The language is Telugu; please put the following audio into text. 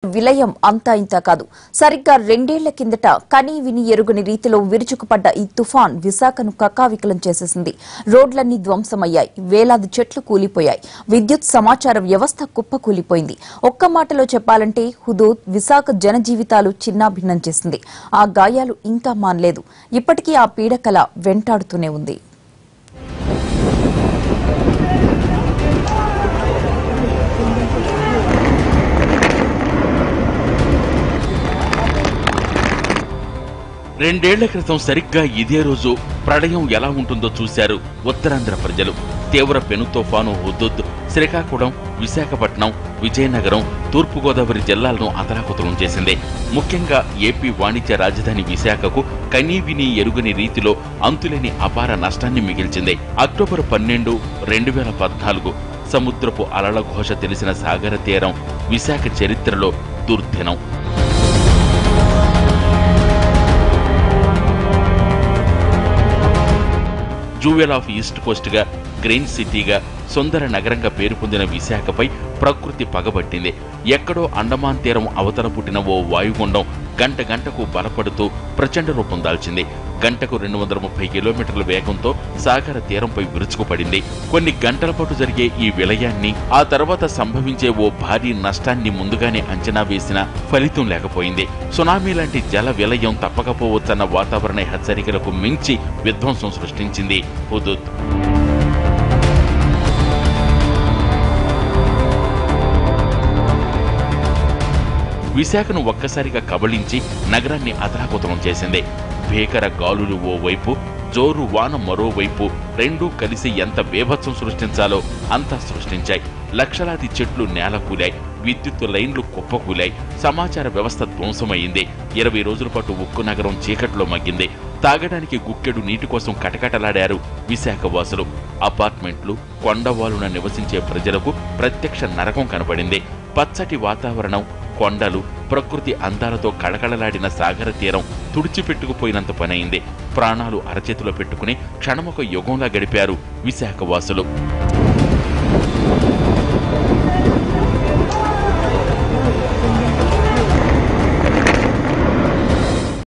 విలయం అంతా ఇంత కాదు. సరిగ్గా 2 ఏళ్ల కిందట కనీ విని ఎరుగని రీతిలో విరుచుకుపడ్డ ఈ తుఫాన్ విశాఖను కకావికలం చేసేసింది. రోడ్లన్నీ ధ్వంసమయ్యాయి, వేలాది చెట్లు కూలిపోయాయి, విద్యుత్ సమాచార వ్యవస్థ కుప్పకూలిపోయింది. ఒక్క మాటలో చెప్పాలంటే హుదూద్ విశాఖ జనజీవితాలు చిన్నాభిన్నం చేసింది. ఆ గాయాలు ఇంకా మానలేదు. ఇప్పటికీ ఆ పీడకల వెంటాడుతూనే ఉంది. రెండేళ్ల క్రితం సరిగ్గా ఇదే రోజు ప్రళయం ఎలా ఉంటుందో చూశారు ఉత్తరాంధ్ర ప్రజలు. తీవ్ర పెను తుఫాను హుదూద్ శ్రీకాకుళం, విశాఖపట్నం, విజయనగరం, తూర్పుగోదావరి జిల్లాలను అతలాకుతలం చేసింది. ముఖ్యంగా ఏపీ వాణిజ్య రాజధాని విశాఖకు కనీవిని ఎరుగని రీతిలో అంతులేని అపార నష్టాన్ని మిగిల్చింది. అక్టోబర్ 12, 2014 సముద్రపు అలల ఘోష తెలిసిన సాగర తీరం విశాఖ చరిత్రలో దుర్దినం. జూవెల్ ఆఫ్ ఈస్ట్ కోస్ట్ గా, గ్రీన్ సిటీగా, సుందర నగరంగా పేరు పొందిన విశాఖపై ప్రకృతి పగబట్టింది. ఎక్కడో అండమాన్ తీరం అవతల పుట్టిన ఓ వాయుగుండం గంట గంటకు బలపడుతూ ప్రచండ రూపం దాల్చింది. గంటకు 230 కిలోమీటర్ల వేగంతో సాగర తీరంపై విరుచుకుపడింది. కొన్ని గంటల పాటు జరిగే ఈ విలయాన్ని, ఆ తర్వాత సంభవించే ఓ భారీ నష్టాన్ని ముందుగానే అంచనా వేసినా ఫలితం లేకపోయింది. సునామీ లాంటి జల విలయం తప్పకపోవచ్చన్న వాతావరణ హెచ్చరికలకు మించి విధ్వంసం సృష్టించింది హుదూద్. విశాఖను ఒక్కసారిగా కబళించి నగరాన్ని అతలాకుతలం చేసింది. భీకర గాలులు ఓవైపు, జోరు వాన మరోవైపు, రెండూ కలిసి ఎంత బేభత్సం సృష్టించాలో అంతా సృష్టించాయి. లక్షలాది చెట్లు నేలకూలాయి, విద్యుత్ లైన్లు కుప్పకూలాయి, సమాచార వ్యవస్థ ధ్వంసమైంది. 20 రోజుల పాటు ఉక్కు నగరం చీకట్లో మగ్గింది. తాగడానికి గుక్కెడు నీటి కోసం కటకటలాడారు విశాఖ వాసులు. అపార్ట్మెంట్లు, కొండవాలున నివసించే ప్రజలకు ప్రత్యక్ష నరకం కనపడింది. పచ్చటి వాతావరణం, కొండలు, ప్రకృతి అందాలతో కళకళలాడిన సాగర తీరం తుడిచిపెట్టుకుపోయినంత పనైంది. ప్రాణాలు అరచేతిలో పెట్టుకుని క్షణమొక యుగంలా గడిపారు విశాఖ వాసులు.